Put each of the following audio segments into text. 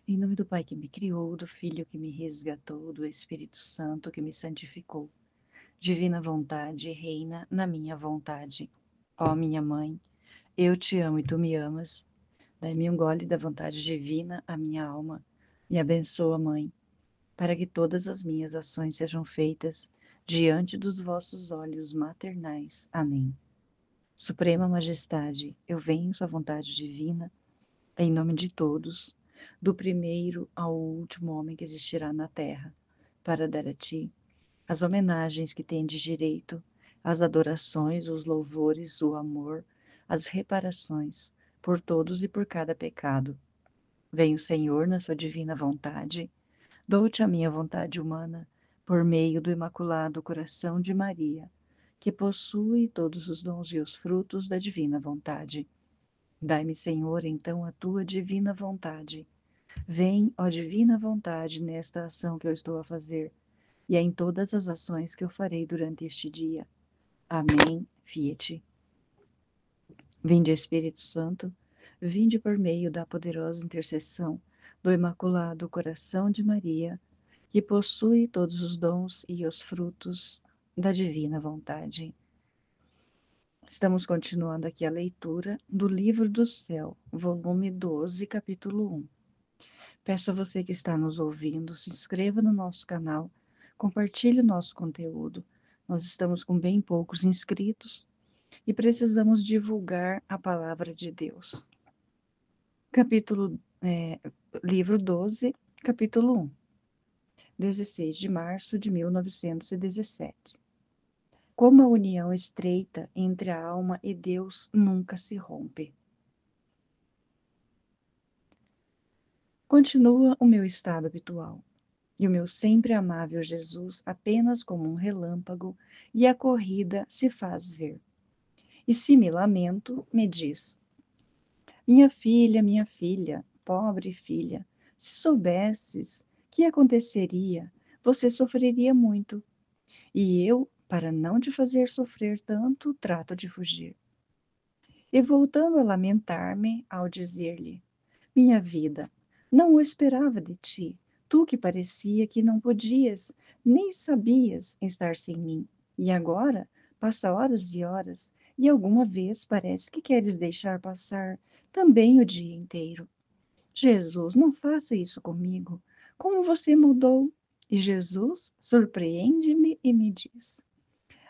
Em nome do Pai que me criou, do Filho que me resgatou, do Espírito Santo que me santificou. Divina vontade, reina na minha vontade. Ó minha mãe, eu te amo e tu me amas. Dai-me um gole da vontade divina à minha alma. Me abençoa, mãe, para que todas as minhas ações sejam feitas diante dos vossos olhos maternais. Amém. Suprema Majestade, eu venho sua vontade divina, em nome de todos, do primeiro ao último homem que existirá na terra, para dar a ti as homenagens que tendes direito, as adorações, os louvores, o amor, as reparações, por todos e por cada pecado. Venho, Senhor, na sua divina vontade, dou-te a minha vontade humana, por meio do Imaculado Coração de Maria, que possui todos os dons e os frutos da divina vontade. Dai-me, Senhor, então a tua divina vontade. Vem, ó divina vontade, nesta ação que eu estou a fazer, e em todas as ações que eu farei durante este dia. Amém. Fiat. Vinde, Espírito Santo, vinde por meio da poderosa intercessão do Imaculado Coração de Maria, que possui todos os dons e os frutos da divina vontade. Estamos continuando aqui a leitura do Livro do Céu, volume 12, capítulo 1. Peço a você que está nos ouvindo, se inscreva no nosso canal, compartilhe o nosso conteúdo. Nós estamos com bem poucos inscritos e precisamos divulgar a palavra de Deus. Capítulo, livro 12, capítulo 1, 16 de março de 1917. Como a união estreita entre a alma e Deus nunca se rompe. Continua o meu estado habitual, e o meu sempre amável Jesus apenas como um relâmpago, e a corrida se faz ver. E se me lamento, me diz: minha filha, pobre filha, se soubesses que aconteceria, você sofreria muito. E eu, para não te fazer sofrer tanto, trato de fugir. E voltando a lamentar-me, ao dizer-lhe: minha vida, não o esperava de ti, tu que parecia que não podias, nem sabias estar sem mim. E agora, passa horas e horas, e alguma vez parece que queres deixar passar também o dia inteiro. Jesus, não faça isso comigo. Como você mudou? E Jesus surpreende-me e me diz: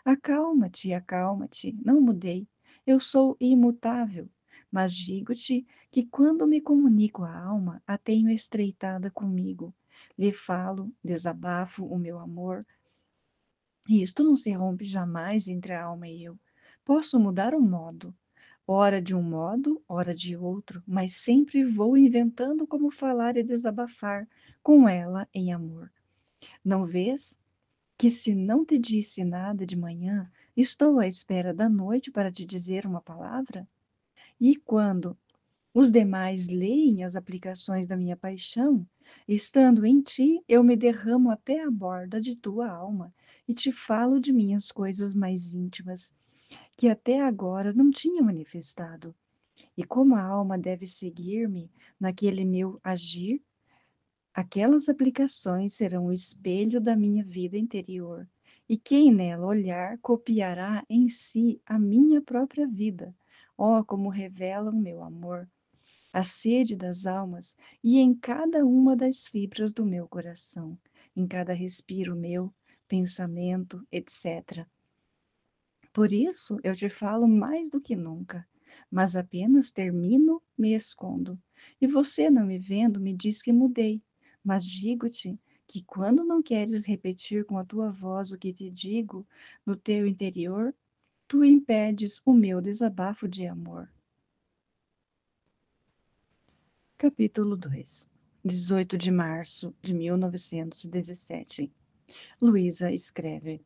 acalma-te, não mudei. Eu sou imutável, mas digo-te que quando me comunico à alma, a tenho estreitada comigo. Lhe falo, desabafo o meu amor, e isto não se rompe jamais entre a alma e eu. Posso mudar o modo, ora de um modo, ora de outro, mas sempre vou inventando como falar e desabafar com ela em amor. Não vês que se não te disse nada de manhã, estou à espera da noite para te dizer uma palavra? E quando os demais leem as aplicações da minha paixão, estando em ti, eu me derramo até a borda de tua alma e te falo de minhas coisas mais íntimas, que até agora não tinha manifestado. E como a alma deve seguir-me naquele meu agir, aquelas aplicações serão o espelho da minha vida interior, e quem nela olhar copiará em si a minha própria vida. Oh, como revela o meu amor, a sede das almas, e em cada uma das fibras do meu coração, em cada respiro meu, pensamento, etc. Por isso eu te falo mais do que nunca, mas apenas termino, me escondo. E você, não me vendo, me diz que mudei, mas digo-te que quando não queres repetir com a tua voz o que te digo no teu interior, tu impedes o meu desabafo de amor. Capítulo 2, 18 de março de 1917. Luísa escreve: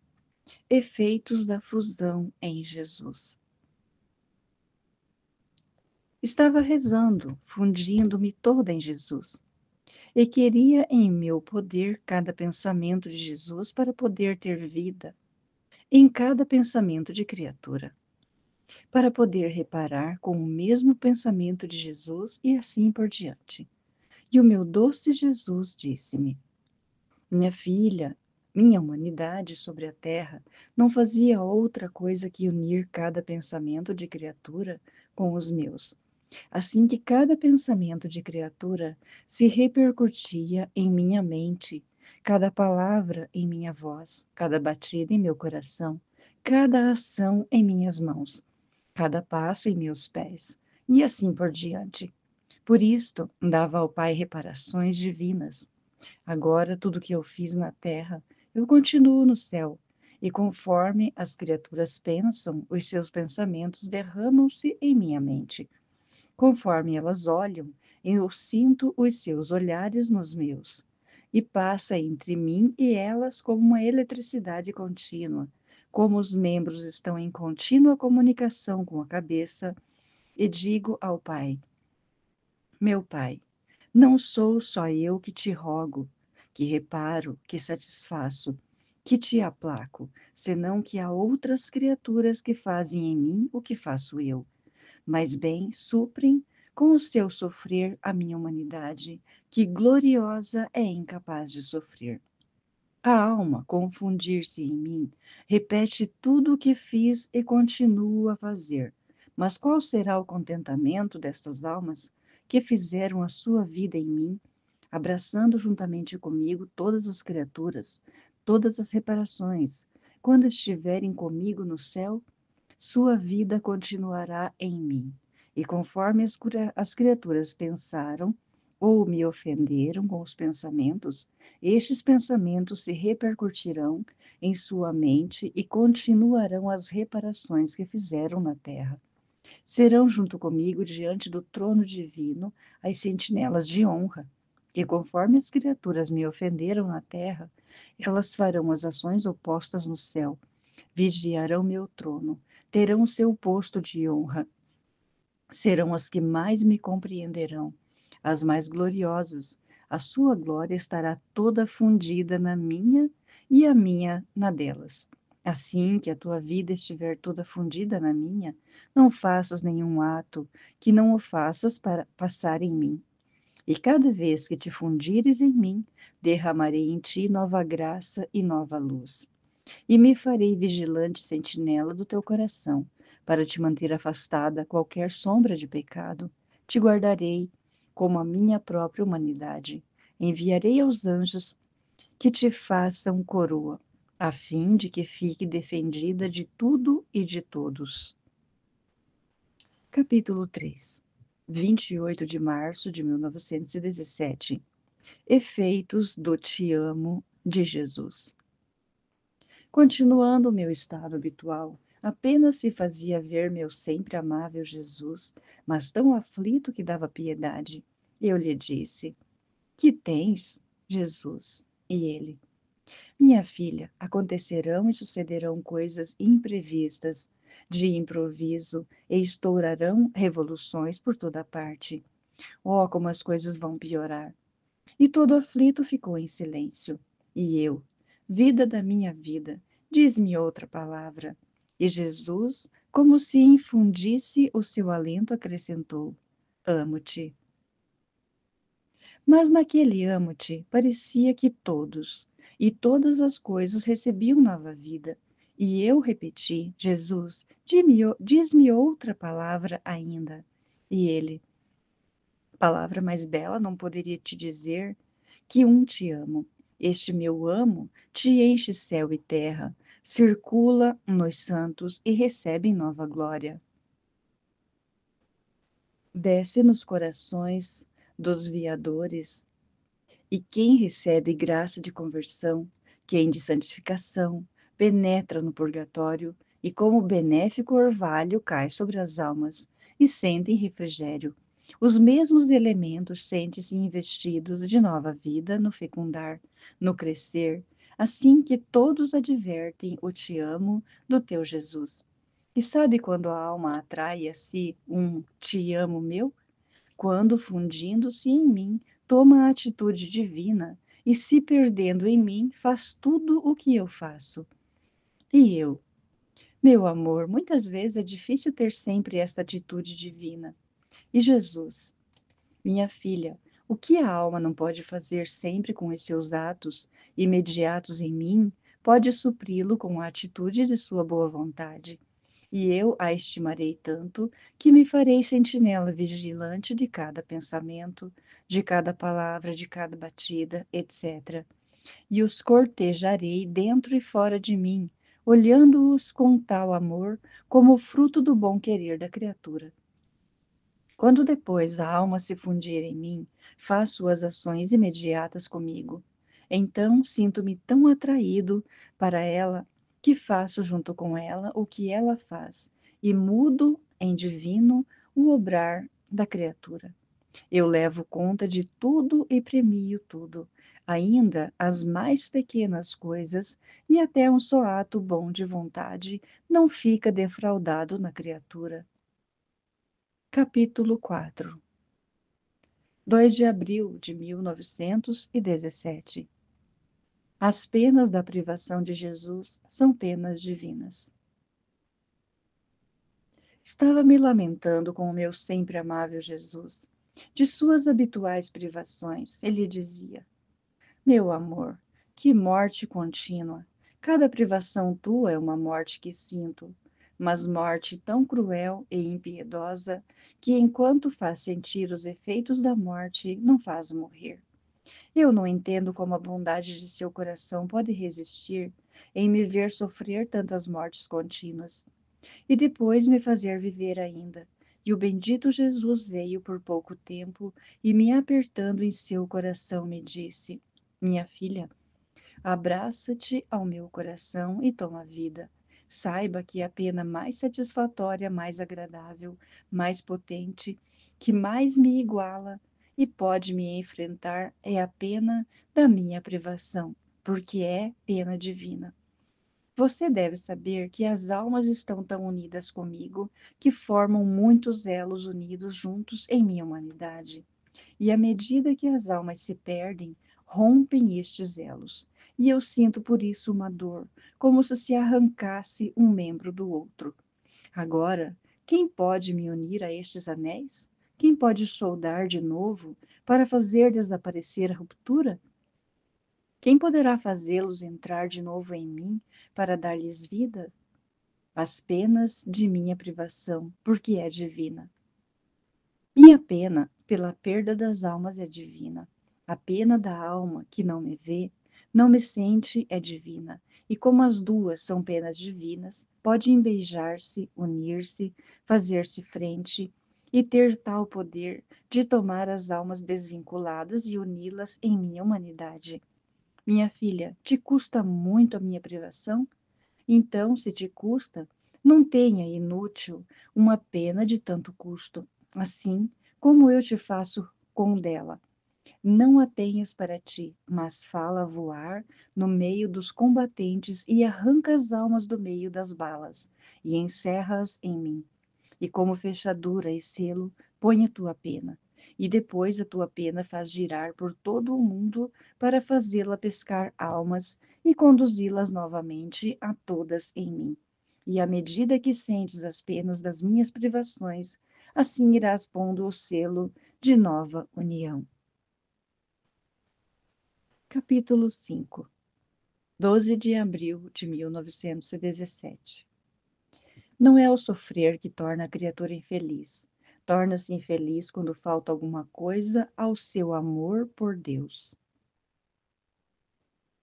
Efeitos da fusão em Jesus. Estava rezando, fundindo-me toda em Jesus, e queria em meu poder cada pensamento de Jesus para poder ter vida em cada pensamento de criatura, para poder reparar com o mesmo pensamento de Jesus e assim por diante. E o meu doce Jesus disse-me: minha filha, minha humanidade sobre a terra não fazia outra coisa que unir cada pensamento de criatura com os meus, assim que cada pensamento de criatura se repercutia em minha mente, cada palavra em minha voz, cada batida em meu coração, cada ação em minhas mãos, cada passo em meus pés, e assim por diante. Por isto, dava ao Pai reparações divinas. Agora, tudo que eu fiz na terra, eu continuo no céu, e conforme as criaturas pensam, os seus pensamentos derramam-se em minha mente. Conforme elas olham, eu sinto os seus olhares nos meus, e passa entre mim e elas como uma eletricidade contínua, como os membros estão em contínua comunicação com a cabeça, e digo ao Pai: meu Pai, não sou só eu que te rogo, que reparo, que satisfaço, que te aplaco, senão que há outras criaturas que fazem em mim o que faço eu, mas bem suprem com o seu sofrer a minha humanidade, que gloriosa é incapaz de sofrer. A alma, confundir-se em mim, repete tudo o que fiz e continuo a fazer. Mas qual será o contentamento destas almas que fizeram a sua vida em mim, abraçando juntamente comigo todas as criaturas, todas as reparações? Quando estiverem comigo no céu, sua vida continuará em mim. E conforme as criaturas pensaram ou me ofenderam com os pensamentos, estes pensamentos se repercutirão em sua mente e continuarão as reparações que fizeram na terra. Serão junto comigo diante do trono divino as sentinelas de honra, que conforme as criaturas me ofenderam na terra, elas farão as ações opostas no céu, vigiarão meu trono, terão seu posto de honra, serão as que mais me compreenderão, as mais gloriosas. A sua glória estará toda fundida na minha e a minha na delas. Assim que a tua vida estiver toda fundida na minha, não faças nenhum ato que não o faças para passar em mim. E cada vez que te fundires em mim, derramarei em ti nova graça e nova luz. E me farei vigilante sentinela do teu coração, para te manter afastada qualquer sombra de pecado. Te guardarei como a minha própria humanidade. Enviarei aos anjos que te façam coroa, a fim de que fique defendida de tudo e de todos. Capítulo 3, 28 de março de 1917. Efeitos do Te Amo de Jesus. Continuando o meu estado habitual, apenas se fazia ver meu sempre amável Jesus, mas tão aflito que dava piedade. Eu lhe disse: que tens, Jesus? E ele: minha filha, acontecerão e sucederão coisas imprevistas, de improviso, e estourarão revoluções por toda parte. Oh, como as coisas vão piorar! E todo aflito ficou em silêncio. E eu, vida da minha vida, diz-me outra palavra. E Jesus, como se infundisse o seu alento, acrescentou: amo-te. Mas naquele amo-te parecia que todos e todas as coisas recebiam nova vida. E eu repeti: Jesus, diz-me outra palavra ainda. E ele: palavra mais bela não poderia te dizer que te amo. Este meu amo te enche céu e terra, circula nos santos e recebe em nova glória. Desce nos corações dos viadores, e quem recebe graça de conversão, quem de santificação, penetra no purgatório, e como benéfico orvalho cai sobre as almas, e sentem refrigério. Os mesmos elementos sentem-se investidos de nova vida no fecundar, no crescer, assim que todos advertem o te amo do teu Jesus. E sabe quando a alma atrai a si um te amo meu? Quando, fundindo-se em mim, toma a atitude divina e, se perdendo em mim, faz tudo o que eu faço. E eu, meu amor, muitas vezes é difícil ter sempre esta atitude divina. E Jesus, minha filha, O que a alma não pode fazer sempre com os seus atos imediatos em mim, pode supri-lo com a atitude de sua boa vontade. E eu a estimarei tanto que me farei sentinela vigilante de cada pensamento, de cada palavra, de cada batida, etc. E os cortejarei dentro e fora de mim, olhando-os com tal amor como fruto do bom querer da criatura. Quando depois a alma se fundir em mim, faz suas ações imediatas comigo. Então sinto-me tão atraído para ela que faço junto com ela o que ela faz e mudo em divino o obrar da criatura. Eu levo conta de tudo e premio tudo, ainda as mais pequenas coisas, e até um só ato bom de vontade não fica defraudado na criatura. Capítulo 4. 2 de abril de 1917. As penas da privação de Jesus são penas divinas. Estava me lamentando com o meu sempre amável Jesus, de suas habituais privações. Ele dizia: Meu amor, que morte contínua! Cada privação tua é uma morte que sinto, mas morte tão cruel e impiedosa que, enquanto faz sentir os efeitos da morte, não faz morrer. Eu não entendo como a bondade de seu coração pode resistir em me ver sofrer tantas mortes contínuas e depois me fazer viver ainda. E o bendito Jesus veio por pouco tempo e, me apertando em seu coração, me disse: Minha filha, abraça-te ao meu coração e toma vida. Saiba que a pena mais satisfatória, mais agradável, mais potente, que mais me iguala e pode me enfrentar é a pena da minha privação, porque é pena divina. Você deve saber que as almas estão tão unidas comigo que formam muitos elos unidos juntos em minha humanidade. E à medida que as almas se perdem, rompem estes elos. E eu sinto por isso uma dor, como se arrancasse um membro do outro. Agora, quem pode me unir a estes anéis? Quem pode soldar de novo para fazer desaparecer a ruptura? Quem poderá fazê-los entrar de novo em mim para dar-lhes vida? As penas de minha privação, porque é divina. Minha pena pela perda das almas é divina. A pena da alma que não me vê, não me sente, é divina. E como as duas são penas divinas, podem beijar-se, unir-se, fazer-se frente e ter tal poder de tomar as almas desvinculadas e uni-las em minha humanidade. Minha filha, te custa muito a minha privação? Então, se te custa, não tenha inútil uma pena de tanto custo, assim como eu te faço com dela. Não a tenhas para ti, mas fala a voar no meio dos combatentes e arranca as almas do meio das balas, e encerra-as em mim. E como fechadura e selo, põe a tua pena. E depois a tua pena faz girar por todo o mundo para fazê-la pescar almas e conduzi-las novamente a todas em mim. E à medida que sentes as penas das minhas privações, assim irás pondo o selo de nova união. Capítulo 5. 12 de abril de 1917. Não é o sofrer que torna a criatura infeliz. Torna-se infeliz quando falta alguma coisa ao seu amor por Deus.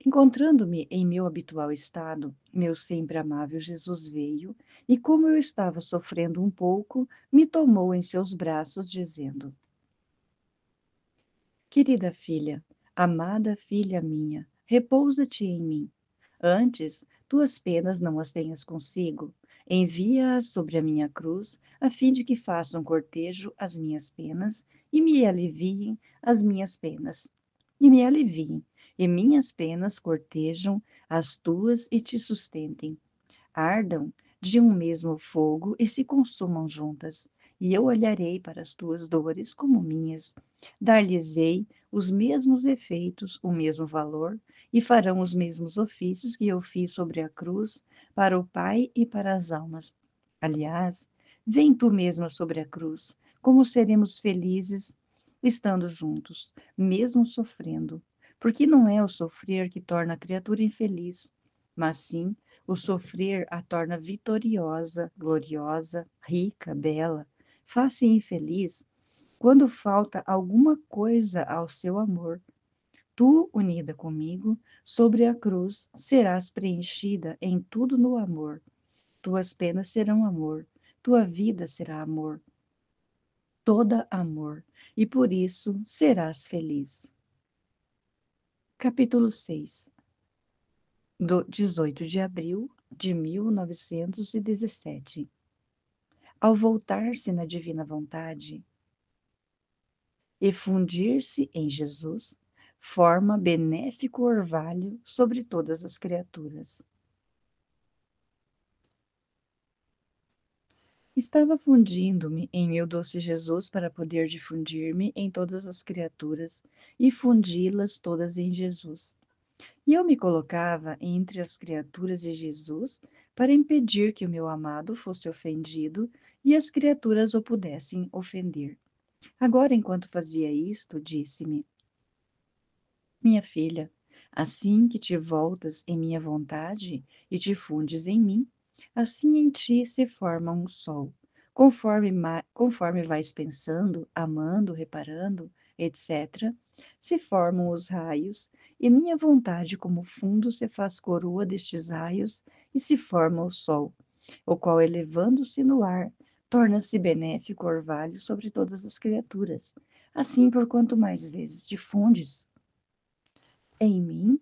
Encontrando-me em meu habitual estado, meu sempre amável Jesus veio e, como eu estava sofrendo um pouco, me tomou em seus braços, dizendo: Querida filha, amada filha minha, repousa-te em mim. Antes, tuas penas não as tenhas consigo. Envia-as sobre a minha cruz, a fim de que façam cortejo às minhas penas e me aliviem as minhas penas. E me aliviem, e minhas penas cortejam as tuas e te sustentem. Ardam de um mesmo fogo e se consumam juntas. E eu olharei para as tuas dores como minhas. Dar-lhes-ei os mesmos efeitos, o mesmo valor, e farão os mesmos ofícios que eu fiz sobre a cruz para o Pai e para as almas. Aliás, vem tu mesma sobre a cruz, como seremos felizes estando juntos, mesmo sofrendo. Porque não é o sofrer que torna a criatura infeliz, mas sim o sofrer a torna vitoriosa, gloriosa, rica, bela. Faz-se infeliz quando falta alguma coisa ao seu amor. Tu, unida comigo, sobre a cruz, serás preenchida em tudo no amor. Tuas penas serão amor, tua vida será amor, toda amor, e por isso serás feliz. Capítulo 6, do 18 de abril de 1917. Ao voltar-se na divina vontade e fundir-se em Jesus, forma benéfico orvalho sobre todas as criaturas. Estava fundindo-me em meu doce Jesus para poder difundir-me em todas as criaturas e fundi-las todas em Jesus. E eu me colocava entre as criaturas e Jesus para impedir que o meu amado fosse ofendido e as criaturas o pudessem ofender. Agora, enquanto fazia isto, disse-me: Minha filha, assim que te voltas em minha vontade e te fundes em mim, assim em ti se forma um sol. Conforme vais pensando, amando, reparando, etc., se formam os raios, e minha vontade como fundo se faz coroa destes raios e se forma o sol, o qual, elevando-se no ar, torna-se benéfico orvalho sobre todas as criaturas. Assim, por quanto mais vezes te fundes em mim,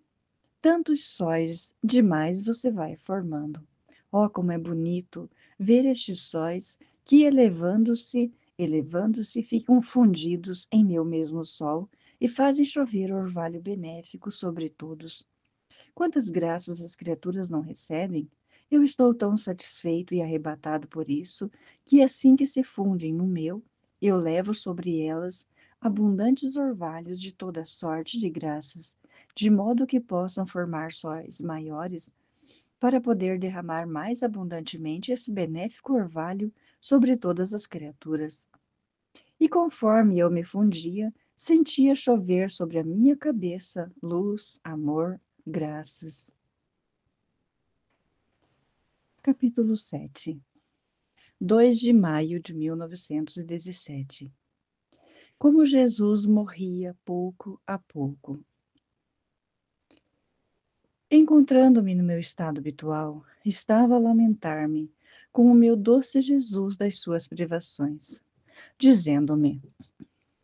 tantos sóis demais você vai formando. Oh, como é bonito ver estes sóis que, elevando-se, ficam fundidos em meu mesmo sol e fazem chover orvalho benéfico sobre todos. Quantas graças as criaturas não recebem? Eu estou tão satisfeito e arrebatado por isso, que assim que se fundem no meu, eu levo sobre elas abundantes orvalhos de toda sorte de graças, de modo que possam formar sóis maiores, para poder derramar mais abundantemente esse benéfico orvalho sobre todas as criaturas. E conforme eu me fundia, sentia chover sobre a minha cabeça luz, amor, graças. Capítulo 7. 2 de maio de 1917. Como Jesus morria pouco a pouco. Encontrando-me no meu estado habitual, estava a lamentar-me com o meu doce Jesus das suas privações, dizendo-me: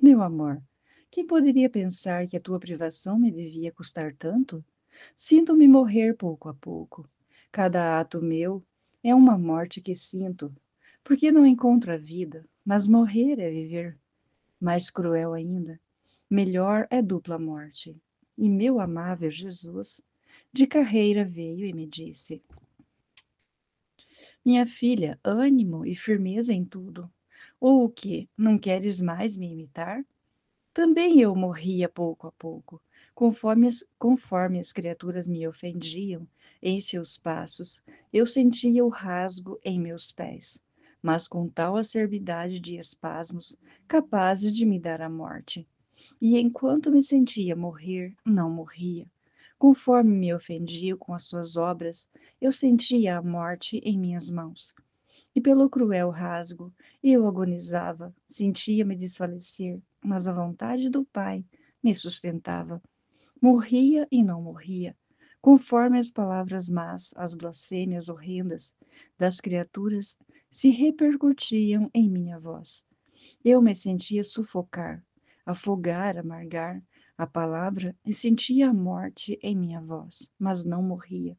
Meu amor, quem poderia pensar que a tua privação me devia custar tanto? Sinto-me morrer pouco a pouco. Cada ato meu é uma morte que sinto, porque não encontro a vida, mas morrer é viver. Mais cruel ainda, melhor é dupla morte. E meu amável Jesus, de carreira veio e me disse: Minha filha, ânimo e firmeza em tudo. Ou o que? Não queres mais me imitar? Também eu morria pouco a pouco, conforme as criaturas me ofendiam em seus passos, eu sentia o rasgo em meus pés, mas com tal acerbidade de espasmos, capazes de me dar a morte. E enquanto me sentia morrer, não morria. Conforme me ofendiam com as suas obras, eu sentia a morte em minhas mãos. E pelo cruel rasgo, eu agonizava, sentia-me desfalecer, mas a vontade do Pai me sustentava. Morria e não morria, conforme as palavras más, as blasfêmias horrendas das criaturas se repercutiam em minha voz. Eu me sentia sufocar, afogar, amargar a palavra e sentia a morte em minha voz, mas não morria.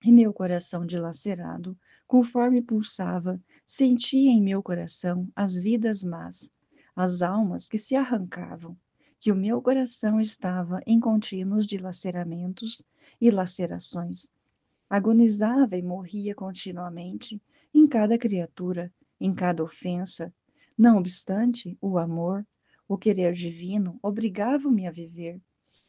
E meu coração dilacerado, conforme pulsava, sentia em meu coração as vidas más, as almas que se arrancavam, que o meu coração estava em contínuos dilaceramentos e lacerações. Agonizava e morria continuamente em cada criatura, em cada ofensa. Não obstante, o amor, o querer divino, obrigava-me a viver.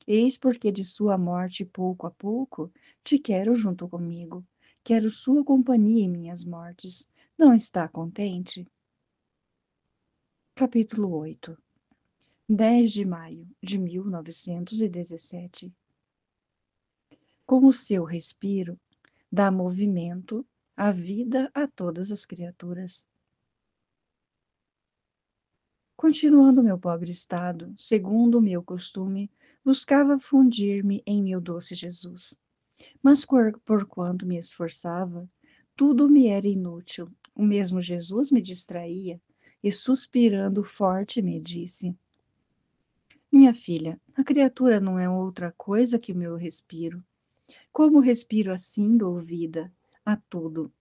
Eis porque de sua morte pouco a pouco te quero junto comigo. Quero sua companhia em minhas mortes. Não está contente? Capítulo 8. 10 de maio de 1917. Com o seu respiro, dá movimento, a vida a todas as criaturas. Continuando meu pobre estado, segundo o meu costume, buscava fundir-me em meu doce Jesus. Mas porquanto me esforçava, tudo me era inútil. O mesmo Jesus me distraía e, suspirando forte, me disse: Minha filha, a criatura não é outra coisa que o meu respiro. Como respiro assim dou vida a tudo.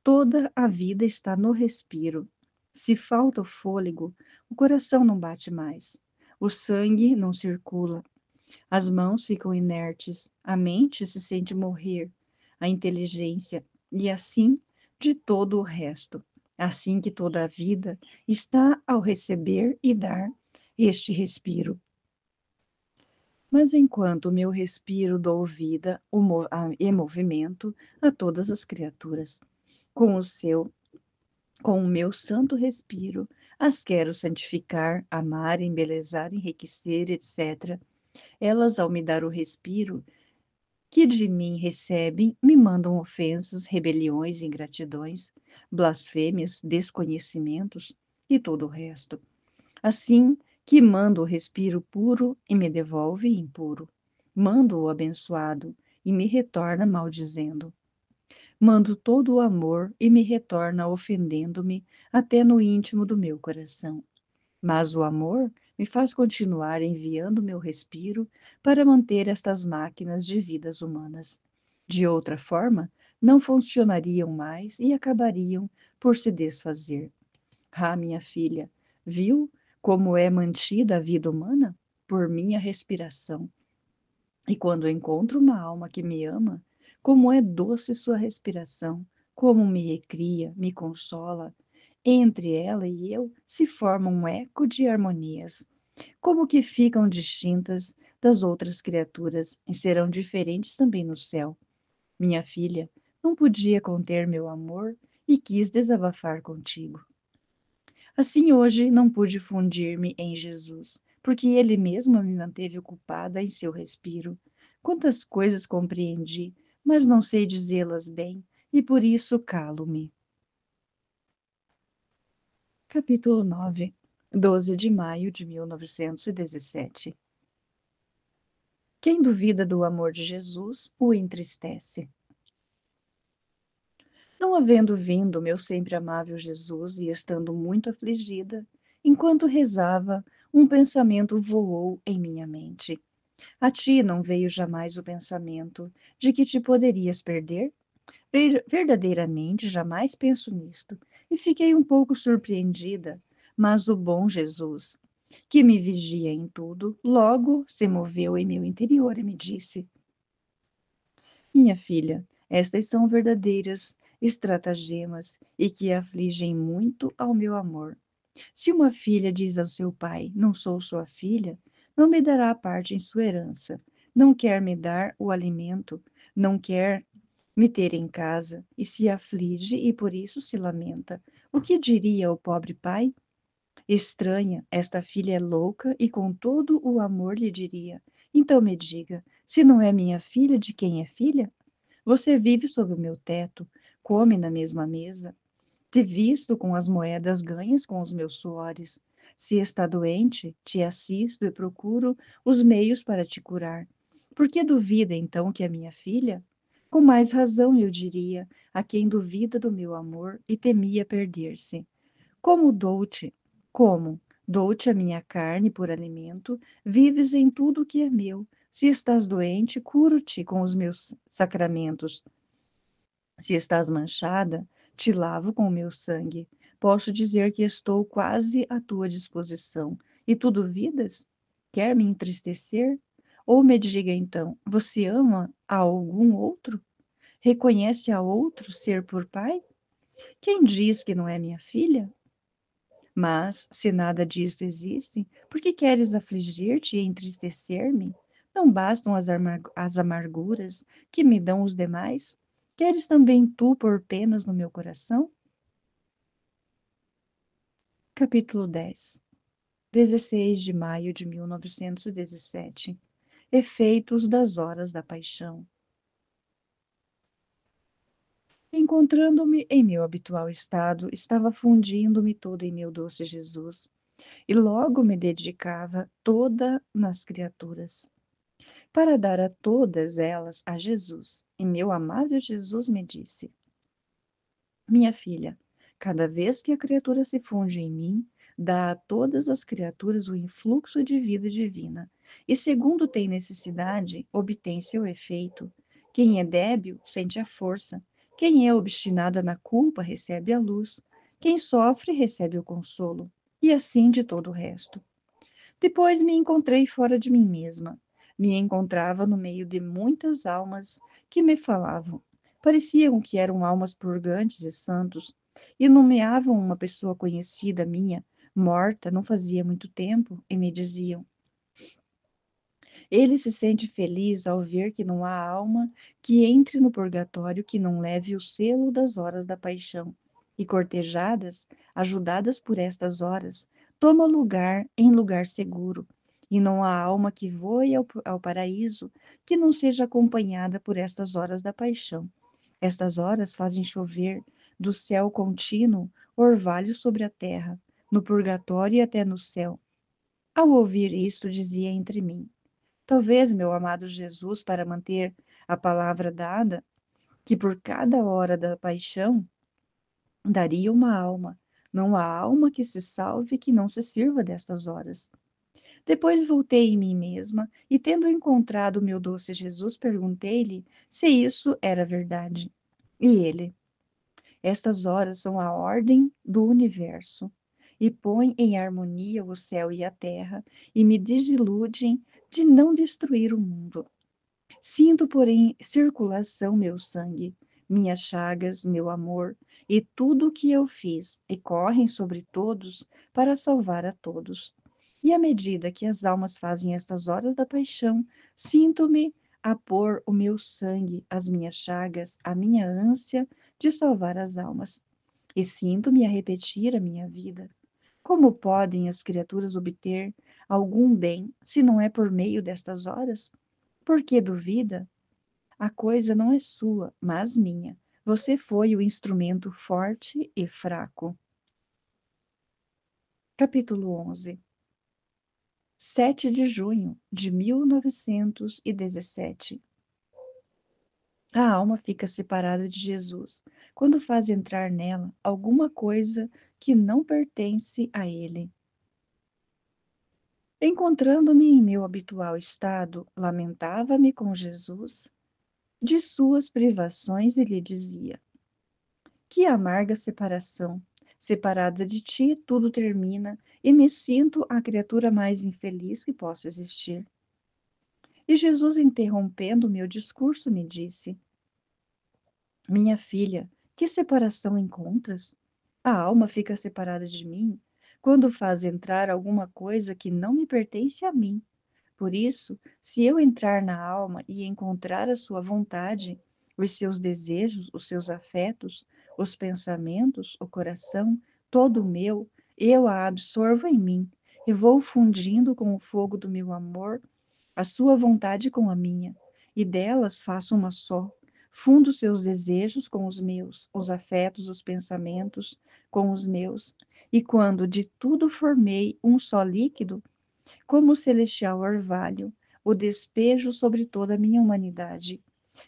Toda a vida está no respiro. Se falta o fôlego, o coração não bate mais. O sangue não circula. As mãos ficam inertes. A mente se sente morrer. A inteligência. E assim de todo o resto. Assim que toda a vida está ao receber e dar este respiro. Mas enquanto o meu respiro dou vida e movimento a todas as criaturas, com o seu, com o meu santo respiro, as quero santificar, amar, embelezar, enriquecer, etc. Elas, ao me dar o respiro que de mim recebem, me mandam ofensas, rebeliões, ingratidões, blasfêmias, desconhecimentos e todo o resto. Assim que mando o respiro puro e me devolve impuro. Mando o abençoado e me retorna maldizendo. Mando todo o amor e me retorna ofendendo-me até no íntimo do meu coração. Mas o amor me faz continuar enviando meu respiro para manter estas máquinas de vidas humanas. De outra forma, não funcionariam mais e acabariam por se desfazer. Ah, minha filha, viu como é mantida a vida humana? Por minha respiração. E quando encontro uma alma que me ama, como é doce sua respiração, como me recria, me consola. Entre ela e eu se forma um eco de harmonias, como que ficam distintas das outras criaturas e serão diferentes também no céu. Minha filha, não podia conter meu amor e quis desabafar contigo. Assim hoje não pude fundir-me em Jesus, porque ele mesmo me manteve ocupada em seu respiro. Quantas coisas compreendi, mas não sei dizê-las bem, e por isso calo-me. Capítulo 9, 12 de maio de 1917. Quem duvida do amor de Jesus o entristece. Não havendo vindo meu sempre amável Jesus e estando muito afligida, enquanto rezava, um pensamento voou em minha mente. A ti não veio jamais o pensamento de que te poderias perder? Verdadeiramente jamais penso nisto, e fiquei um pouco surpreendida, mas o bom Jesus, que me vigia em tudo, logo se moveu em meu interior e me disse: Minha filha, estas são verdadeiras estratagemas e que afligem muito ao meu amor. Se uma filha diz ao seu pai: Não sou sua filha, não me dará parte em sua herança, não quer me dar o alimento, não quer me ter em casa, e se aflige e por isso se lamenta. O que diria o pobre pai? Estranha, esta filha é louca e com todo o amor lhe diria: Então me diga, se não é minha filha, de quem é filha? Você vive sob o meu teto, come na mesma mesa, te visto com as moedas ganhas com os meus suores. Se está doente, te assisto e procuro os meios para te curar. Por que duvida então que é minha filha? Com mais razão eu diria a quem duvida do meu amor e temia perder-se. Como dou-te? Como? Dou-te a minha carne por alimento, vives em tudo que é meu. Se estás doente, curo-te com os meus sacramentos. Se estás manchada, te lavo com o meu sangue. Posso dizer que estou quase à tua disposição. E tu duvidas? Quer me entristecer? Ou me diga então, você ama a algum outro? Reconhece a outro ser por pai? Quem diz que não é minha filha? Mas, se nada disto existe, por que queres afligir-te e entristecer-me? Não bastam as amarguras que me dão os demais? Queres também tu pôr penas no meu coração? Capítulo 10, 16 de maio de 1917. Efeitos das horas da paixão. Encontrando-me em meu habitual estado, estava fundindo-me toda em meu doce Jesus, e logo me dedicava toda nas criaturas, para dar a todas elas a Jesus. E meu amável Jesus me disse: Minha filha, cada vez que a criatura se funde em mim, dá a todas as criaturas o influxo de vida divina, e segundo tem necessidade, obtém seu efeito. Quem é débil sente a força, quem é obstinada na culpa recebe a luz, quem sofre recebe o consolo, e assim de todo o resto. Depois me encontrei fora de mim mesma. Me encontrava no meio de muitas almas que me falavam. Pareciam que eram almas purgantes e santos, e nomeavam uma pessoa conhecida minha, morta não fazia muito tempo, e me diziam: ele se sente feliz ao ver que não há alma que entre no purgatório que não leve o selo das horas da paixão. E cortejadas, ajudadas por estas horas, toma lugar em lugar seguro. E não há alma que voe ao paraíso que não seja acompanhada por estas horas da paixão. Estas horas fazem chover do céu contínuo orvalho sobre a terra, no purgatório e até no céu. Ao ouvir isto, dizia entre mim: talvez, meu amado Jesus, para manter a palavra dada, que por cada hora da paixão daria uma alma. Não há alma que se salve que não se sirva destas horas. Depois voltei em mim mesma e, tendo encontrado meu doce Jesus, perguntei-lhe se isso era verdade. E ele: estas horas são a ordem do universo e põem em harmonia o céu e a terra e me desiludem de não destruir o mundo. Sinto, porém, circulação meu sangue, minhas chagas, meu amor, e tudo o que eu fiz, e correm sobre todos para salvar a todos. E à medida que as almas fazem estas horas da paixão, sinto-me a pôr o meu sangue, as minhas chagas, a minha ânsia de salvar as almas. E sinto-me a repetir a minha vida. Como podem as criaturas obter algum bem se não é por meio destas horas? Porque duvida? A coisa não é sua, mas minha. Você foi o instrumento forte e fraco. Capítulo 11. 7 de junho de 1917. A alma fica separada de Jesus quando faz entrar nela alguma coisa que não pertence a ele. Encontrando-me em meu habitual estado, lamentava-me com Jesus de suas privações e lhe dizia: que amarga separação! Separada de ti, tudo termina e me sinto a criatura mais infeliz que possa existir. E Jesus, interrompendo meu discurso, me disse: minha filha, que separação encontras? A alma fica separada de mim quando faz entrar alguma coisa que não me pertence a mim. Por isso, se eu entrar na alma e encontrar a sua vontade, os seus desejos, os seus afetos, os pensamentos, o coração, todo o meu, eu a absorvo em mim e vou fundindo com o fogo do meu amor a sua vontade com a minha, e delas faço uma só. Fundo seus desejos com os meus, os afetos, os pensamentos com os meus, e quando de tudo formei um só líquido, como o celestial orvalho, o despejo sobre toda a minha humanidade,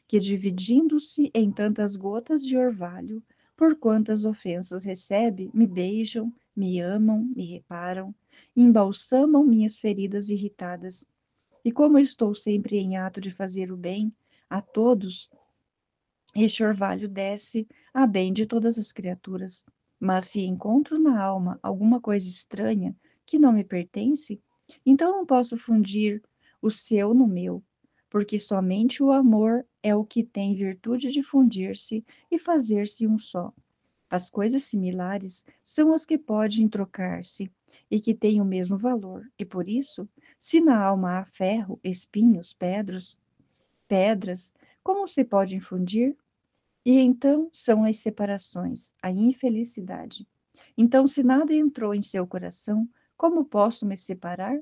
que dividindo-se em tantas gotas de orvalho, por quantas ofensas recebe, me beijam, me amam, me reparam, embalsamam minhas feridas irritadas. E como eu estou sempre em ato de fazer o bem a todos, este orvalho desce a bem de todas as criaturas. Mas se encontro na alma alguma coisa estranha que não me pertence, então não posso fundir o seu no meu, porque somente o amor é o que tem virtude de fundir-se e fazer-se um só. As coisas similares são as que podem trocar-se e que têm o mesmo valor, e por isso, se na alma há ferro, espinhos, pedras, como se pode infundir? E então são as separações, a infelicidade. Então, se nada entrou em seu coração, Como posso me separar?